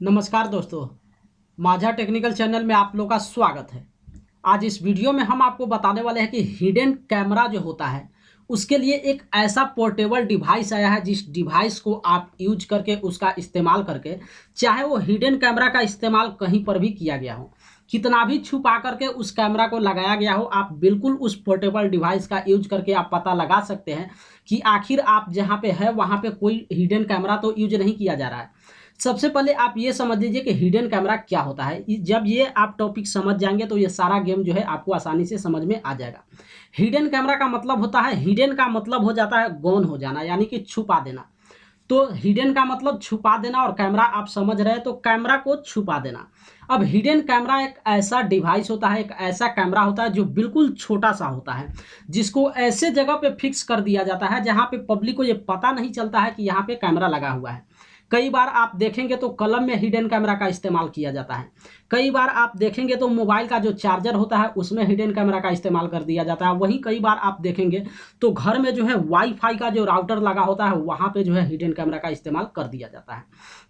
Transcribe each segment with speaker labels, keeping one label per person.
Speaker 1: नमस्कार दोस्तों, माझा टेक्निकल चैनल में आप लोग का स्वागत है। आज इस वीडियो में हम आपको बताने वाले हैं कि हिडन कैमरा जो होता है उसके लिए एक ऐसा पोर्टेबल डिवाइस आया है जिस डिवाइस को आप यूज करके उसका इस्तेमाल करके, चाहे वो हिडन कैमरा का इस्तेमाल कहीं पर भी किया गया हो, कितना भी छुपा करके उस कैमरा को लगाया गया हो, आप बिल्कुल उस पोर्टेबल डिवाइस का यूज करके आप पता लगा सकते हैं कि आखिर आप जहाँ पे है वहाँ पे कोई हिडन कैमरा तो यूज नहीं किया जा रहा है। सबसे पहले आप ये समझ लीजिए कि हिडन कैमरा क्या होता है। जब ये आप टॉपिक समझ जाएंगे तो ये सारा गेम जो है आपको आसानी से समझ में आ जाएगा। हिडन कैमरा का मतलब होता है, हिडन का मतलब हो जाता है गौन हो जाना, यानी कि छुपा देना। तो हिडन का मतलब छुपा देना और कैमरा आप समझ रहे हैं तो कैमरा को छुपा देना। अब हिडन कैमरा एक ऐसा डिवाइस होता है, एक ऐसा कैमरा होता है जो बिल्कुल छोटा सा होता है, जिसको ऐसे जगह पे फिक्स कर दिया जाता है जहाँ पे पब्लिक को ये पता नहीं चलता है कि यहाँ पे कैमरा लगा हुआ है। कई बार आप देखेंगे तो कलम में हिडन कैमरा का इस्तेमाल किया जाता है। कई बार आप देखेंगे तो मोबाइल का जो चार्जर होता है उसमें हिडन कैमरा का इस्तेमाल कर दिया जाता है। वहीं कई बार आप देखेंगे तो घर में जो है वाईफाई का जो राउटर लगा होता है वहाँ पे जो है हिडन कैमरा का इस्तेमाल कर दिया जाता है।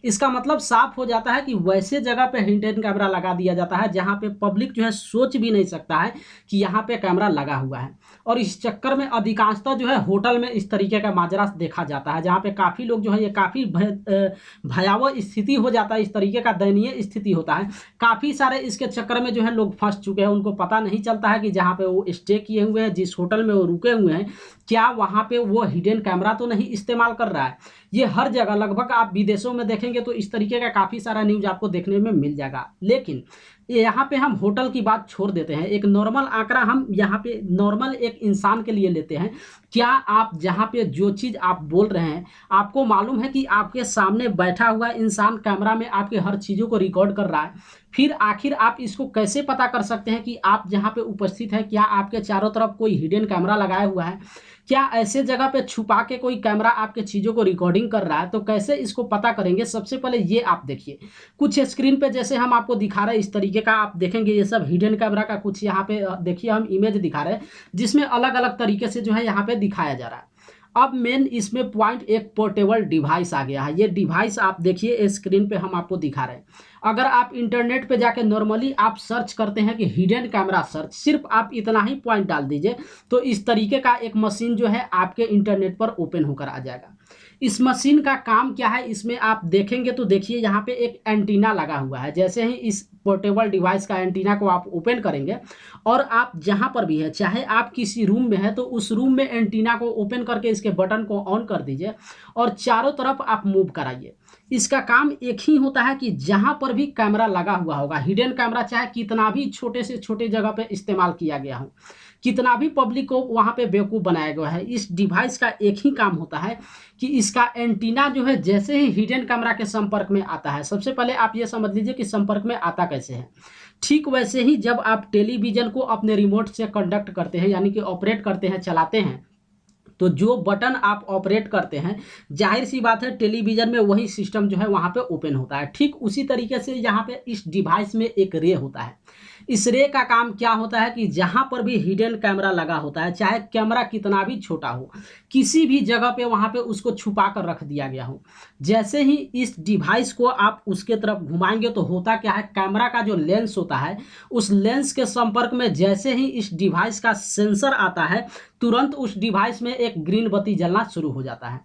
Speaker 1: इसका मतलब साफ हो जाता है कि वैसे जगह पे हिडन कैमरा लगा दिया जाता है जहाँ पे पब्लिक जो है सोच भी नहीं सकता है कि यहाँ पे कैमरा लगा हुआ है। और इस चक्कर में अधिकांशतः जो है होटल में इस तरीके का माजरा देखा जाता है, जहाँ पे काफ़ी लोग जो है, ये काफ़ी भयावह स्थिति हो जाता है, इस तरीके का दयनीय स्थिति होता है। काफ़ी सारे इसके चक्कर में जो है लोग फंस चुके हैं। उनको पता नहीं चलता है कि जहाँ पे वो स्टे किए हुए हैं, जिस होटल में वो रुके हुए हैं, क्या वहाँ पे वो हिडन कैमरा तो नहीं इस्तेमाल कर रहा है। ये हर जगह लगभग आप विदेशों में देखेंगे तो इस तरीके का काफ़ी सारा न्यूज़ आपको देखने में मिल जाएगा। लेकिन यहाँ पे हम होटल की बात छोड़ देते हैं, एक नॉर्मल आंकड़ा हम यहाँ पे नॉर्मल एक इंसान के लिए लेते हैं। क्या आप जहाँ पे जो चीज़ आप बोल रहे हैं, आपको मालूम है कि आपके सामने बैठा हुआ इंसान कैमरा में आपके हर चीज़ों को रिकॉर्ड कर रहा है? फिर आखिर आप इसको कैसे पता कर सकते हैं कि आप जहाँ पे उपस्थित हैं क्या आपके चारों तरफ कोई हिडन कैमरा लगाया हुआ है? क्या ऐसे जगह पे छुपा के कोई कैमरा आपके चीज़ों को रिकॉर्डिंग कर रहा है? तो कैसे इसको पता करेंगे? सबसे पहले ये आप देखिए, कुछ स्क्रीन पे जैसे हम आपको दिखा रहे हैं इस तरीके का आप देखेंगे, ये सब हिडन कैमरा का कुछ यहाँ पे देखिए हम इमेज दिखा रहे हैं जिसमें अलग अलग तरीके से जो है यहाँ पे दिखाया जा रहा है। अब मेन इसमें पॉइंट, एक पोर्टेबल डिवाइस आ गया है। ये डिवाइस आप देखिए स्क्रीन पे हम आपको दिखा रहे हैं। अगर आप इंटरनेट पे जाके नॉर्मली आप सर्च करते हैं कि हिडन कैमरा सर्च, सिर्फ आप इतना ही पॉइंट डाल दीजिए तो इस तरीके का एक मशीन जो है आपके इंटरनेट पर ओपन होकर आ जाएगा। इस मशीन का काम क्या है, इसमें आप देखेंगे तो देखिए यहाँ पे एक एंटीना लगा हुआ है। जैसे ही इस पोर्टेबल डिवाइस का एंटीना को आप ओपन करेंगे और आप जहाँ पर भी है, चाहे आप किसी रूम में है तो उस रूम में एंटीना को ओपन करके इसके बटन को ऑन कर दीजिए और चारों तरफ आप मूव कराइए। इसका काम एक ही होता है कि जहाँ पर भी कैमरा लगा हुआ होगा, हिडन कैमरा चाहे कितना भी छोटे से छोटे जगह पे इस्तेमाल किया गया हो, कितना भी पब्लिक को वहाँ पे बेवकूफ़ बनाया गया है, इस डिवाइस का एक ही काम होता है कि इसका एंटीना जो है जैसे ही हिडन कैमरा के संपर्क में आता है, सबसे पहले आप ये समझ लीजिए कि संपर्क में आता कैसे है। ठीक वैसे ही जब आप टेलीविज़न को अपने रिमोट से कंडक्ट करते हैं, यानी कि ऑपरेट करते हैं, चलाते हैं, तो जो बटन आप ऑपरेट करते हैं, जाहिर सी बात है टेलीविज़न में वही सिस्टम जो है वहाँ पे ओपन होता है। ठीक उसी तरीके से यहाँ पे इस डिवाइस में एक रे होता है। इस रे का काम क्या होता है कि जहाँ पर भी हिडन कैमरा लगा होता है, चाहे कैमरा कितना भी छोटा हो, किसी भी जगह पे वहाँ पे उसको छुपा कर रख दिया गया हो, जैसे ही इस डिवाइस को आप उसके तरफ घुमाएंगे तो होता क्या है, कैमरा का जो लेंस होता है उस लेंस के संपर्क में जैसे ही इस डिवाइस का सेंसर आता है, तुरंत उस डिवाइस में एक ग्रीन बत्ती जलना शुरू हो जाता है।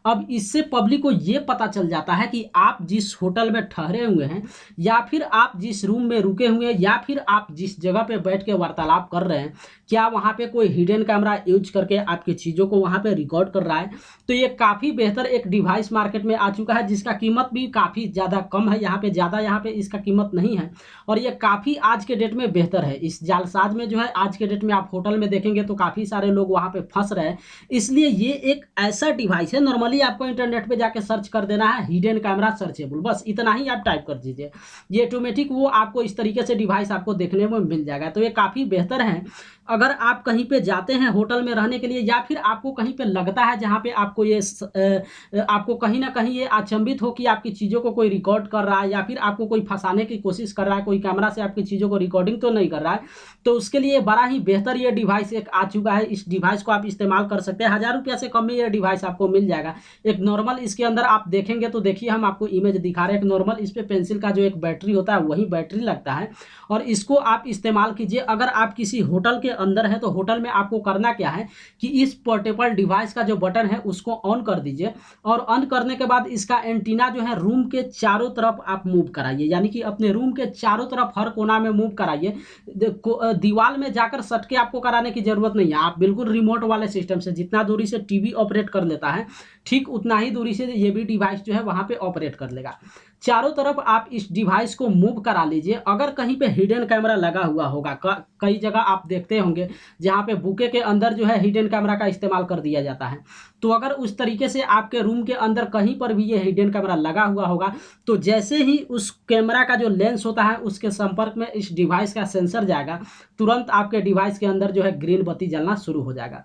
Speaker 1: अब इससे पब्लिक को ये पता चल जाता है कि आप जिस होटल में ठहरे हुए हैं, या फिर आप जिस रूम में रुके हुए हैं, या फिर आप जिस जगह पे बैठ के वार्तालाप कर रहे हैं, क्या वहाँ पे कोई हिडन कैमरा यूज करके आपकी चीज़ों को वहाँ पे रिकॉर्ड कर रहा है। तो ये काफ़ी बेहतर एक डिवाइस मार्केट में आ चुका है जिसका कीमत भी काफ़ी ज़्यादा कम है, यहाँ पे ज़्यादा यहाँ पे इसका कीमत नहीं है, और ये काफ़ी आज के डेट में बेहतर है। इस जालसाज में जो है आज के डेट में आप होटल में देखेंगे तो काफ़ी सारे लोग वहाँ पे फंस रहे हैं। इसलिए ये एक ऐसा डिवाइस है, नॉर्मली आपको इंटरनेट पे जाके सर्च कर देना है हिडन कैमरा सर्चेबल, बस इतना ही आप टाइप कर दीजिए, ये ऑटोमेटिक वो आपको इस तरीके से डिवाइस आपको देखने में मिल जाएगा। तो ये काफ़ी बेहतर है। अगर आप कहीं पे जाते हैं होटल में रहने के लिए या फिर आपको कहीं पे लगता है जहाँ पे आपको आपको कहीं न कहीं ये अचंभित हो कि आपकी चीज़ों को कोई रिकॉर्ड कर रहा है या फिर आपको कोई फँसाने की कोशिश कर रहा है, कोई कैमरा से आपकी चीज़ों को रिकॉर्डिंग तो नहीं कर रहा है, तो उसके लिए बड़ा ही बेहतर ये डिवाइस एक आ चुका है। इस डिवाइस को आप इस्तेमाल कर सकते हैं। ₹1000 से कम में ये डिवाइस आपको मिल जाएगा। एक नॉर्मल इसके अंदर आप देखेंगे तो देखिए हम आपको इमेज दिखा रहे हैं। एक नॉर्मल इस पे पेंसिल का जो एक बैटरी होता है वही बैटरी लगता है और इसको आप इस्तेमाल कीजिए। अगर आप किसी होटल के अंदर हैं तो होटल में आपको करना क्या है कि इस पोर्टेबल डिवाइस का जो बटन है उसको ऑन कर दीजिए और ऑन करने के बाद इसका एंटीना जो है रूम के चारों तरफ आप मूव कराइए, यानी कि अपने रूम के चारों तरफ हर कोना में मूव कराइए। दीवार में जाकर सट के आपको कराने की जरूरत नहीं है। आप बिल्कुल रिमोट वाले सिस्टम से जितना दूरी से टीवी ऑपरेट कर लेता है ठीक उतना ही दूरी से ये भी डिवाइस जो है वहां पे ऑपरेट कर लेगा। चारों तरफ आप इस डिवाइस को मूव करा लीजिए। अगर कहीं पे हिडन कैमरा लगा हुआ होगा, कई जगह आप देखते होंगे जहाँ पे बुके के अंदर जो है हिडन कैमरा का इस्तेमाल कर दिया जाता है, तो अगर उस तरीके से आपके रूम के अंदर कहीं पर भी ये हिडन कैमरा लगा हुआ होगा तो जैसे ही उस कैमरा का जो लेंस होता है उसके संपर्क में इस डिवाइस का सेंसर जाएगा, तुरंत आपके डिवाइस के अंदर जो है ग्रीन बत्ती जलना शुरू हो जाएगा।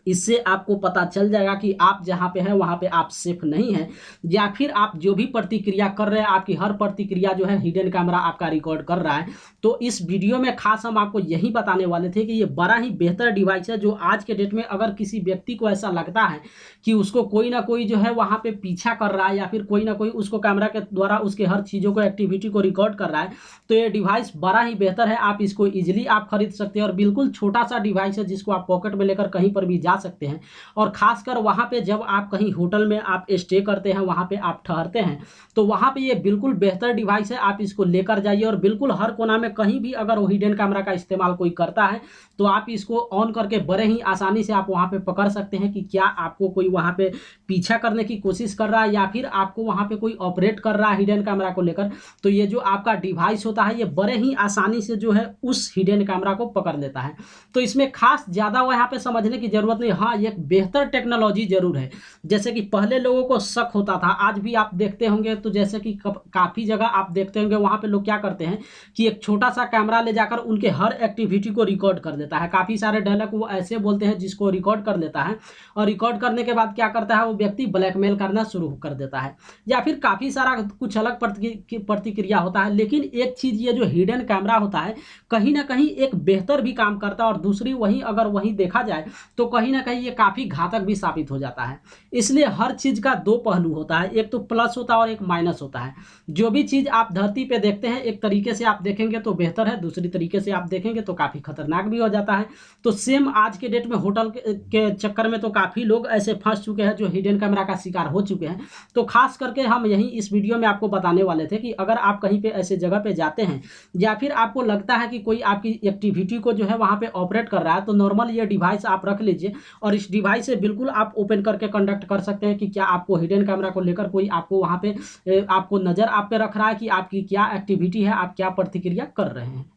Speaker 1: इससे आपको पता चल जाएगा कि आप जहाँ पे हैं वहाँ पे आप सेफ नहीं हैं, या फिर आप जो भी प्रतिक्रिया कर रहे हैं आपकी हर प्रतिक्रिया जो है हिडन कैमरा आपका रिकॉर्ड कर रहा है। तो इस वीडियो में खास हम आपको यही बताने वाले थे कि ये बड़ा ही बेहतर डिवाइस है जो आज के डेट में अगर किसी व्यक्ति को ऐसा लगता है कि उसको कोई ना कोई जो है वहाँ पे पीछा कर रहा है या फिर कोई ना कोई उसको कैमरा के द्वारा उसके हर चीज़ों को एक्टिविटी को रिकॉर्ड कर रहा है, तो ये डिवाइस बड़ा ही बेहतर है। आप इसको ईजिली आप खरीद सकते हैं और बिल्कुल छोटा सा डिवाइस है जिसको आप पॉकेट में लेकर कहीं पर भी जा सकते हैं। और खासकर वहां पे जब आप कहीं होटल में आप स्टे करते हैं, वहां पे आप ठहरते हैं, तो वहां पे ये बिल्कुल बेहतर डिवाइस है। आप इसको लेकर जाइए और बिल्कुल हर कोना में कहीं भी अगर वो हिडन कैमरा का इस्तेमाल कोई करता है तो आप इसको ऑन करके बड़े ही आसानी से आप वहां पे पकड़ सकते हैं कि क्या आपको कोई वहां पे पीछा करने की कोशिश कर रहा है या फिर आपको वहां पे कोई ऑपरेट कर रहा है हिडन कैमरा को लेकर। तो ये जो आपका डिवाइस होता है ये बड़े ही आसानी से जो है उस हिडन कैमरा को पकड़ लेता है। तो इसमें खास ज़्यादा वहाँ पे समझने की ज़रूरत नहीं। हाँ, एक बेहतर टेक्नोलॉजी ज़रूर है। जैसे कि पहले लोगों को शक होता था, आज भी आप देखते होंगे तो जैसे कि काफ़ी जगह आप देखते होंगे वहाँ पे लोग क्या करते हैं कि एक छोटा सा कैमरा ले जाकर उनके हर एक्टिविटी को रिकॉर्ड कर देता है। काफ़ी सारे डायलॉग वो ऐसे बोलते हैं जिसको रिकॉर्ड कर लेता है और रिकॉर्ड करने के बाद क्या करता है वो व्यक्ति ब्लैकमेल करना शुरू कर देता है या फिर काफ़ी सारा कुछ अलग प्रतिक्रिया होता है। लेकिन एक चीज़ ये जो हिडन कैमरा होता है कहीं ना कहीं एक बेहतर भी काम करता है और दूसरी वहीं अगर वहीं देखा जाए तो कहीं ना कहीं ये काफ़ी घातक भी साबित हो जाता है। इसलिए हर चीज़ का दो पहलू होता है, एक तो प्लस होता है और एक माइनस होता है। जो भी चीज़ आप धरती पे देखते हैं एक तरीके से आप देखेंगे तो बेहतर है, दूसरी तरीके से आप देखेंगे तो काफ़ी खतरनाक भी हो जाता है। तो सेम आज के डेट में होटल के चक्कर में तो काफ़ी लोग ऐसे फंस चुके हैं जो हिडन कैमरा का शिकार हो चुके हैं। तो खास करके हम यही इस वीडियो में आपको बताने वाले थे कि अगर आप कहीं पे ऐसे जगह पे जाते हैं या फिर आपको लगता है कि कोई आपकी एक्टिविटी को जो है वहाँ पे ऑपरेट कर रहा है, तो नॉर्मल ये डिवाइस आप रख लीजिए और इस डिवाइस से बिल्कुल आप ओपन करके कंडक्ट कर सकते हैं कि क्या आपको हिडन कैमरा को लेकर कोई आपको वहाँ पे आपको नज़र आप पे रख रहा है कि आपकी क्या एक्टिविटी है, आप क्या प्रतिक्रिया कर रहे हैं।